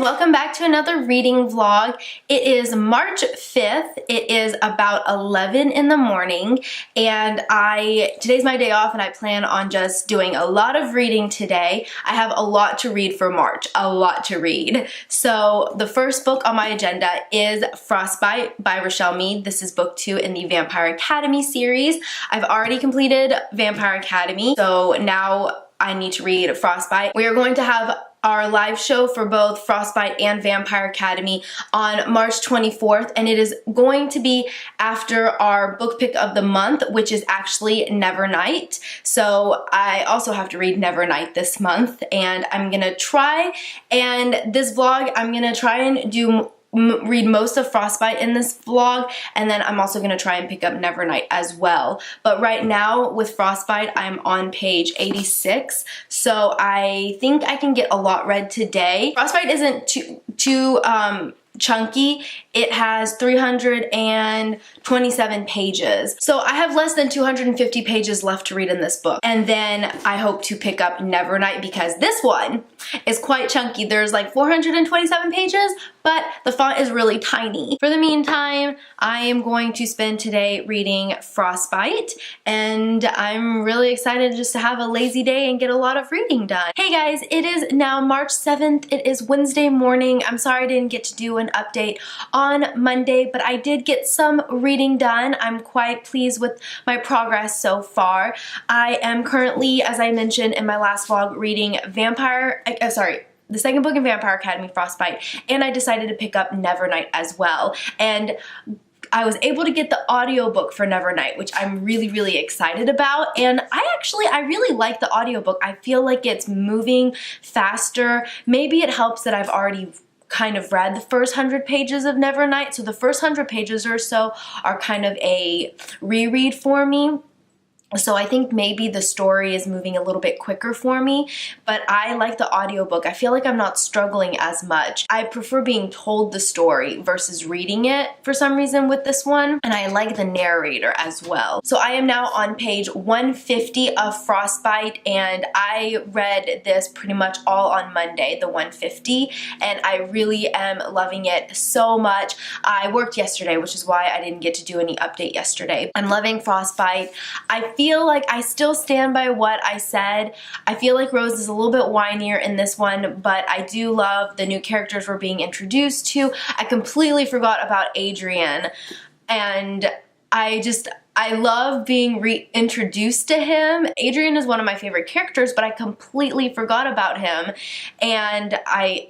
welcome back to another reading vlog. It is March 5th. It is about 11 in the morning and today's my day off and I plan on just doing a lot of reading today. I have a lot to read for March, a lot to read. So the first book on my agenda is Frostbite by Rochelle Mead. This is book 2 in the Vampire Academy series. I've already completed Vampire Academy, so now I need to read Frostbite. We are going to have our live show for both Frostbite and Vampire Academy on March 24th, and it is going to be after our book pick of the month, which is actually Nevernight. So I also have to read Nevernight this month, and I'm gonna try, and this vlog, I'm gonna try and read most of Frostbite in this vlog, and then I'm also gonna try and pick up Nevernight as well. But right now with Frostbite, I'm on page 86, so I think I can get a lot read today. Frostbite isn't too chunky. It has 327 pages. So I have less than 250 pages left to read in this book. And then I hope to pick up Nevernight because this one is quite chunky. There's like 427 pages, but the font is really tiny. For the meantime, I am going to spend today reading Frostbite, and I'm really excited just to have a lazy day and get a lot of reading done. Hey guys, it is now March 7th. It is Wednesday morning. I'm sorry I didn't get to do an update on Monday, but I did get some reading done. I'm quite pleased with my progress so far. I am currently, as I mentioned in my last vlog, reading the second book in Vampire Academy, Frostbite, and I decided to pick up Nevernight as well. And I was able to get the audiobook for Nevernight, which I'm really, really excited about. And I really like the audiobook. I feel like it's moving faster. Maybe it helps that I've already kind of read the first 100 pages of Nevernight. So the first 100 pages or so are kind of a reread for me. So I think maybe the story is moving a little bit quicker for me, but I like the audiobook. I feel like I'm not struggling as much. I prefer being told the story versus reading it for some reason with this one, and I like the narrator as well. So I am now on page 150 of Frostbite, and I read this pretty much all on Monday, the 150, and I really am loving it so much. I worked yesterday, which is why I didn't get to do any update yesterday. I'm loving Frostbite. I feel like I still stand by what I said. I feel like Rose is a little bit whinier in this one, but I do love the new characters we're being introduced to. I completely forgot about Adrian, and I love being reintroduced to him. Adrian is one of my favorite characters, but I completely forgot about him. And I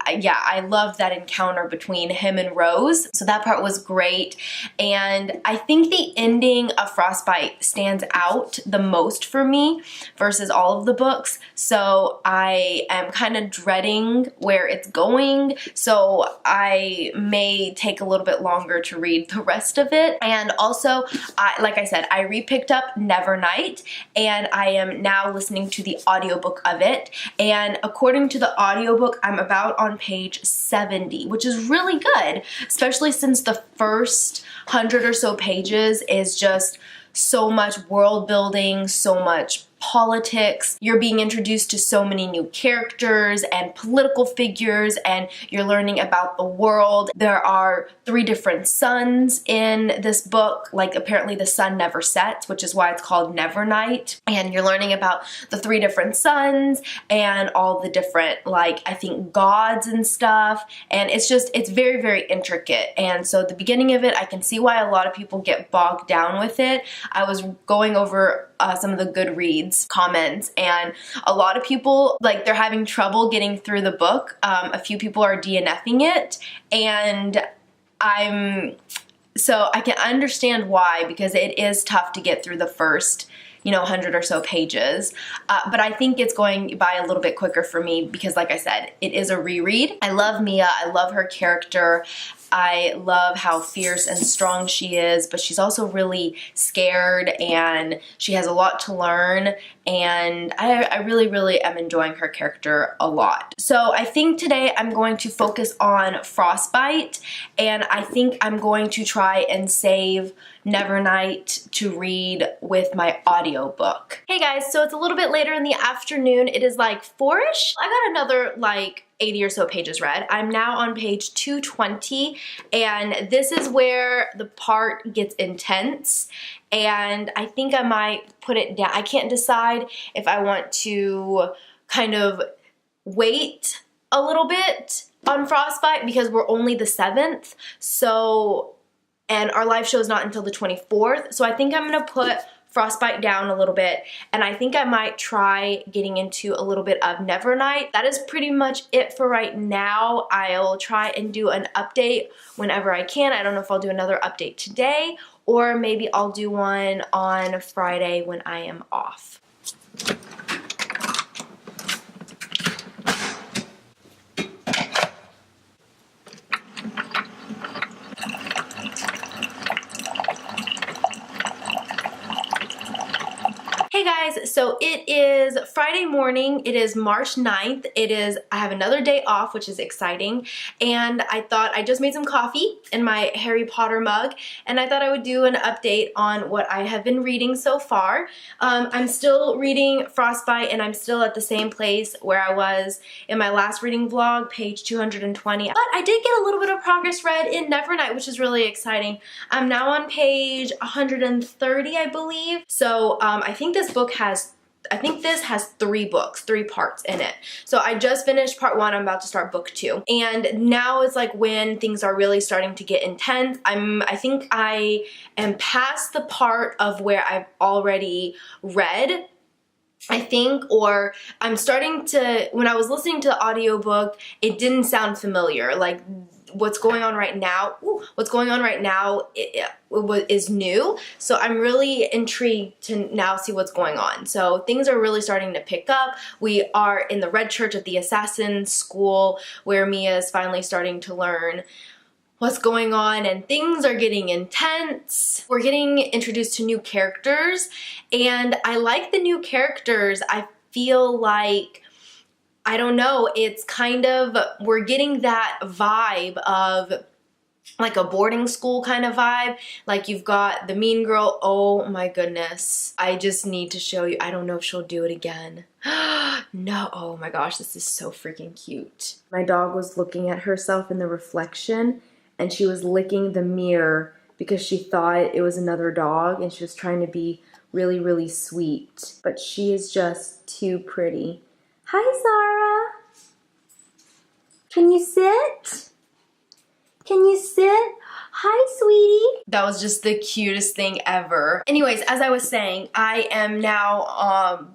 loved that encounter between him and Rose. So that part was great. And I think the ending of Frostbite stands out the most for me versus all of the books. So I am kind of dreading where it's going. So I may take a little bit longer to read the rest of it. And also, like I said, I repicked up Nevernight, and I am now listening to the audiobook of it. And according to the audiobook, I'm about on page 70, which is really good, especially since the first 100 or so pages is just so much world building, so much politics. You're being introduced to so many new characters and political figures, and you're learning about the world. There are 3 different suns in this book. Like, apparently the sun never sets, which is why it's called Nevernight. And you're learning about the 3 different suns and all the different, like, I think gods and stuff. And it's very, very intricate. And so the beginning of it, I can see why a lot of people get bogged down with it. I was going over some of the Goodreads comments, and a lot of people, like, they're having trouble getting through the book. A few people are DNFing it, and so I can understand why, because it is tough to get through the first 100 or so pages. But I think it's going by a little bit quicker for me because, like I said, it is a reread. I love Mia. I love her character. I love how fierce and strong she is, but she's also really scared and she has a lot to learn, and I really, really am enjoying her character a lot. So I think today I'm going to focus on Frostbite, and I think I'm going to try and save Nevernight to read with my audiobook. Hey guys, so it's a little bit later in the afternoon. It is like 4-ish. I got another like 80 or so pages read. I'm now on page 220, and this is where the part gets intense, and I think I might put it down. I can't decide if I want to kind of wait a little bit on Frostbite because we're only the 7th, so, and our live show is not until the 24th, so I think I'm gonna put Frostbite down a little bit, and I think I might try getting into a little bit of Nevernight. That is pretty much it for right now. I'll try and do an update whenever I can. I don't know if I'll do another update today, or maybe I'll do one on Friday when I am off. Hey guys, so it is Friday morning. It is March 9th. I have another day off, which is exciting. And I thought I just made some coffee in my Harry Potter mug, and I thought I would do an update on what I have been reading so far. I'm still reading Frostbite, and I'm still at the same place where I was in my last reading vlog, page 220. But I did get a little bit of progress read in Nevernight, which is really exciting. I'm now on page 130, I believe. So I think this book has, I think this has 3 parts in it. So I just finished part 1, I'm about to start book 2. And now is like when things are really starting to get intense. I think I am past the part of where I've already read, I think, or I'm starting to, when I was listening to the audiobook, it didn't sound familiar. Like what's going on right now, is new. So I'm really intrigued to now see what's going on. So things are really starting to pick up. We are in the Red Church at the Assassin School where Mia is finally starting to learn what's going on, and things are getting intense. We're getting introduced to new characters, and I like the new characters. I feel like, I don't know, it's kind of, we're getting that vibe of like a boarding school kind of vibe. Like you've got the mean girl. Oh my goodness. I just need to show you. I don't know if she'll do it again. No. Oh my gosh, this is so freaking cute. My dog was looking at herself in the reflection, and she was licking the mirror because she thought it was another dog, and she was trying to be really, really sweet. But she is just too pretty. Hi, Zara. Can you sit? Can you sit? Hi, sweetie. That was just the cutest thing ever. Anyways, as I was saying, I am now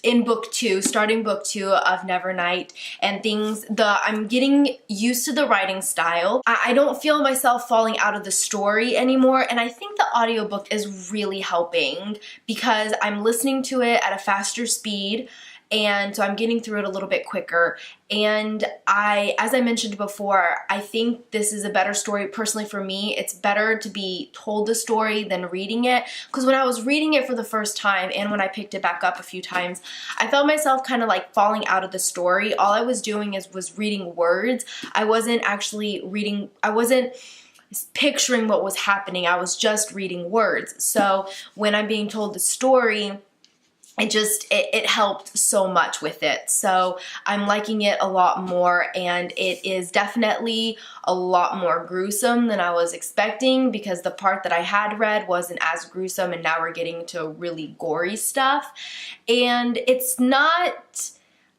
in book 2, starting book 2 of Nevernight, and I'm getting used to the writing style. I don't feel myself falling out of the story anymore, and I think the audiobook is really helping because I'm listening to it at a faster speed. And so I'm getting through it a little bit quicker. And as I mentioned before, I think this is a better story. Personally for me, it's better to be told the story than reading it. Because when I was reading it for the first time and when I picked it back up a few times, I felt myself kind of like falling out of the story. All I was doing was reading words. I wasn't actually reading, I wasn't picturing what was happening. I was just reading words. So when I'm being told the story, it helped so much with it. So I'm liking it a lot more, and it is definitely a lot more gruesome than I was expecting because the part that I had read wasn't as gruesome, and now we're getting to really gory stuff. And it's not,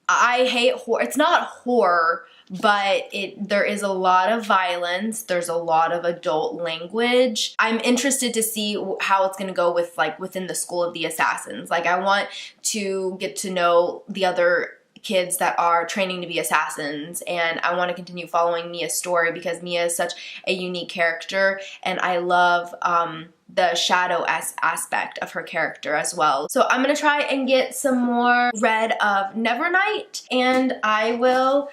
I hate horror, it's not horror, but there is a lot of violence. There's a lot of adult language. I'm interested to see how it's gonna go with like within the School of the Assassins. Like I want to get to know the other kids that are training to be assassins, and I want to continue following Mia's story because Mia is such a unique character, and I love the shadow aspect of her character as well. So I'm gonna try and get some more read of Nevernight, and I will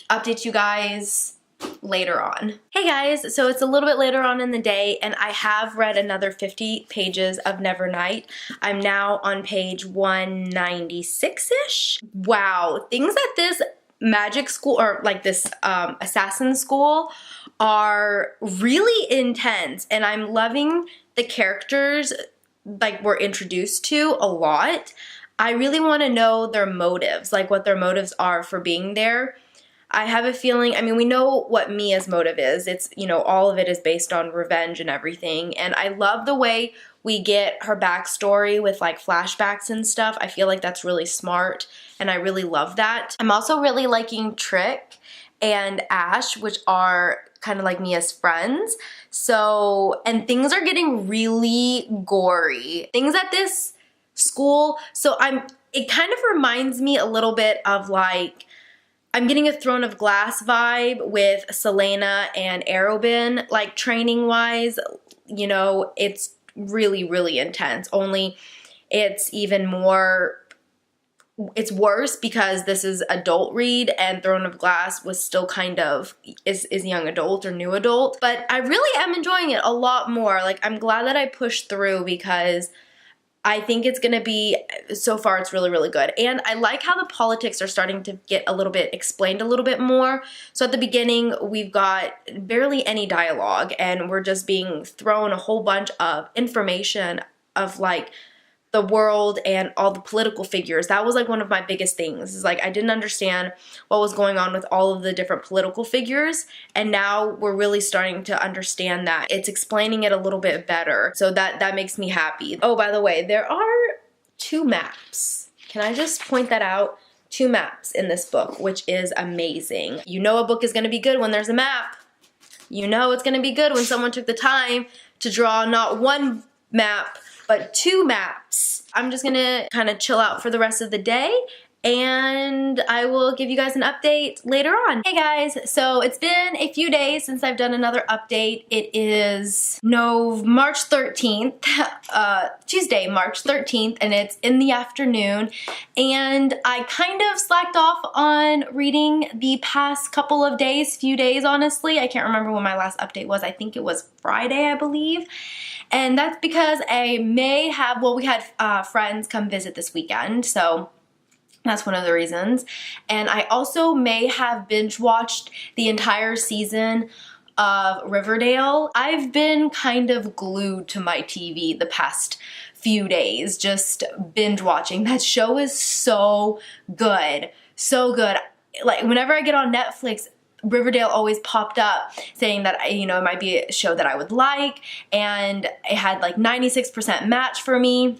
update you guys later on. Hey guys, so it's a little bit later on in the day, and I have read another 50 pages of Nevernight. I'm now on page 196-ish. Wow, things at this magic school, or like this assassin school, are really intense, and I'm loving the characters like we're introduced to a lot. I really want to know their motives, like what their motives are for being there. I have a feeling, I mean, we know what Mia's motive is. It's, you know, all of it is based on revenge and everything. And I love the way we get her backstory with like flashbacks and stuff. I feel like that's really smart, and I really love that. I'm also really liking Trick and Ash, which are kind of like Mia's friends. So, and things are getting really gory. Things at this school, so it kind of reminds me a little bit of like, I'm getting a Throne of Glass vibe with Selena and Arobin, like training wise. You know, it's really, really intense. Only it's even more, it's worse because this is adult read, and Throne of Glass was still kind of, is young adult or new adult. But I really am enjoying it a lot more. Like, I'm glad that I pushed through because I think it's gonna be, so far it's really, really good. And I like how the politics are starting to get a little bit explained a little bit more. So at the beginning, we've got barely any dialogue, and we're just being thrown a whole bunch of information of like the world and all the political figures. That was like one of my biggest things, is like I didn't understand what was going on with all of the different political figures, and now we're really starting to understand that. It's explaining it a little bit better, so that makes me happy. Oh, by the way, there are 2 maps. Can I just point that out? 2 maps in this book, which is amazing. You know a book is gonna be good when there's a map. You know it's gonna be good when someone took the time to draw not 1 map, but 2 maps. I'm just gonna kind of chill out for the rest of the day, and I will give you guys an update later on. Hey guys, so it's been a few days since I've done another update. It is March 13th, Tuesday, March 13th, and it's in the afternoon, and I kind of slacked off on reading the past couple of days, few days honestly. I can't remember when my last update was. I think it was Friday, I believe. And that's because I may have, well, we had friends come visit this weekend, so that's one of the reasons. And I also may have binge watched the entire season of Riverdale. I've been kind of glued to my TV the past few days, just binge watching. That show is so good, so good. Like whenever I get on Netflix, Riverdale always popped up saying that, you know, it might be a show that I would like, and it had like 96% match for me.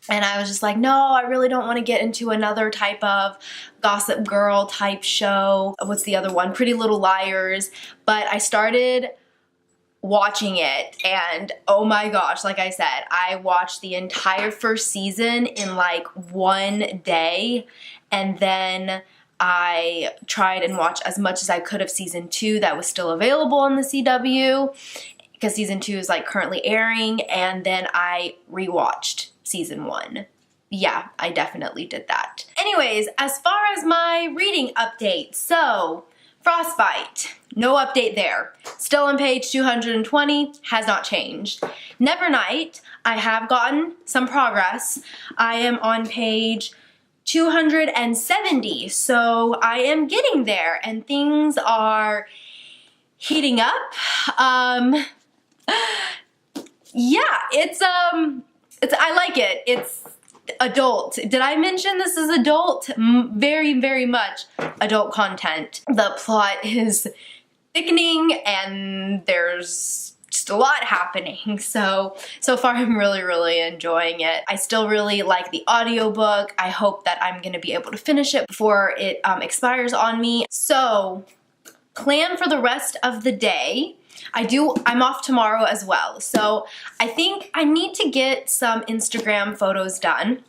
And I was just like, no, I really don't want to get into another type of Gossip Girl type show. What's the other one? Pretty Little Liars. But I started watching it, and oh my gosh, like I said, I watched the entire first season in like 1 day, and then I tried and watched as much as I could of season 2 that was still available on the CW, because season 2 is like currently airing, and then I rewatched season 1. Yeah, I definitely did that. Anyways, as far as my reading update, so Frostbite, no update there. Still on page 220, has not changed. Nevernight, I have gotten some progress. I am on page 270, so I am getting there, and things are heating up. Yeah, it's I like it. It's adult. Did I mention this is adult? Very, very much adult content. The plot is thickening, and there's just a lot happening. So far I'm really, really enjoying it. I still really like the audiobook. I hope that I'm gonna be able to finish it before it expires on me. So, plan for the rest of the day. I'm off tomorrow as well. So I think I need to get some Instagram photos done.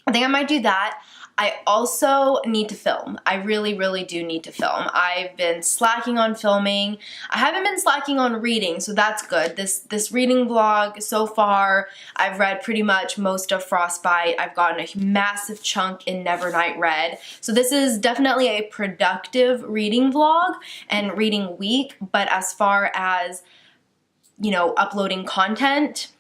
I think I might do that. I also need to film. I really, really do need to film. I've been slacking on filming. I haven't been slacking on reading, so that's good. This reading vlog, so far, I've read pretty much most of Frostbite. I've gotten a massive chunk in Nevernight read. So this is definitely a productive reading vlog and reading week, but as far as, you know, uploading content,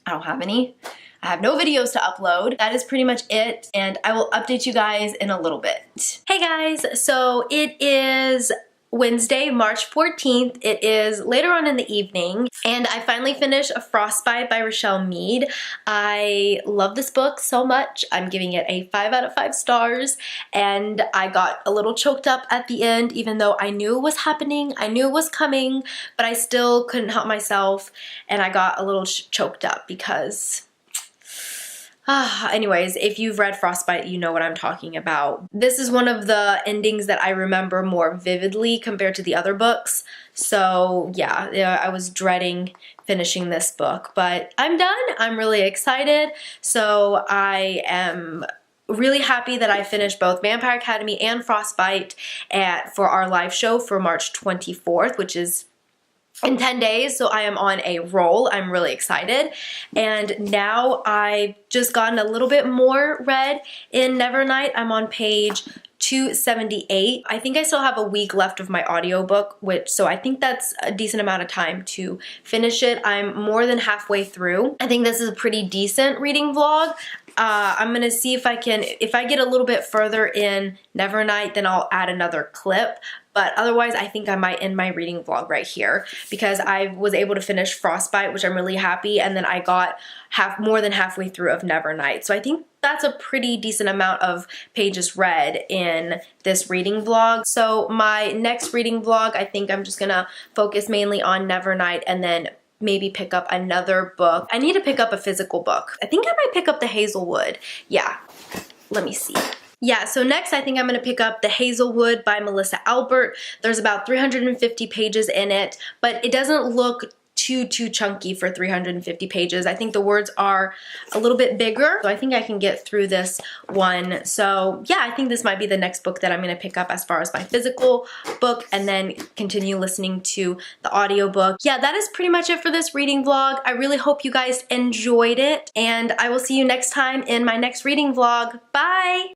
I don't have any. I have no videos to upload. That is pretty much it, and I will update you guys in a little bit. Hey guys, so it is Wednesday, March 14th. It is later on in the evening, and I finally finished Frostbite by Rochelle Mead. I love this book so much. I'm giving it a 5 out of 5 stars, and I got a little choked up at the end, even though I knew it was happening, I knew it was coming, but I still couldn't help myself, and I got a little choked up because anyways, if you've read Frostbite, you know what I'm talking about. This is one of the endings that I remember more vividly compared to the other books. So yeah, I was dreading finishing this book, but I'm done. I'm really excited. So I am really happy that I finished both Vampire Academy and Frostbite for our live show for March 24th, which is in 10 days, so I am on a roll. I'm really excited. And now I've just gotten a little bit more read in Nevernight. I'm on page 278. I think I still have a week left of my audiobook, so I think that's a decent amount of time to finish it. I'm more than halfway through. I think this is a pretty decent reading vlog. I'm gonna see if I get a little bit further in Nevernight, then I'll add another clip. But otherwise, I think I might end my reading vlog right here because I was able to finish Frostbite, which I'm really happy, and then I got more than halfway through of Nevernight. So I think that's a pretty decent amount of pages read in this reading vlog. So my next reading vlog, I think I'm just gonna focus mainly on Nevernight and then maybe pick up another book. I need to pick up a physical book. I think I might pick up the Hazelwood. Yeah, let me see. Yeah, so next I think I'm gonna pick up The Hazelwood by Melissa Albert. There's about 350 pages in it, but it doesn't look too chunky for 350 pages. I think the words are a little bit bigger, so I think I can get through this one. So yeah, I think this might be the next book that I'm gonna pick up as far as my physical book, and then continue listening to the audiobook. Yeah, that is pretty much it for this reading vlog. I really hope you guys enjoyed it, and I will see you next time in my next reading vlog. Bye!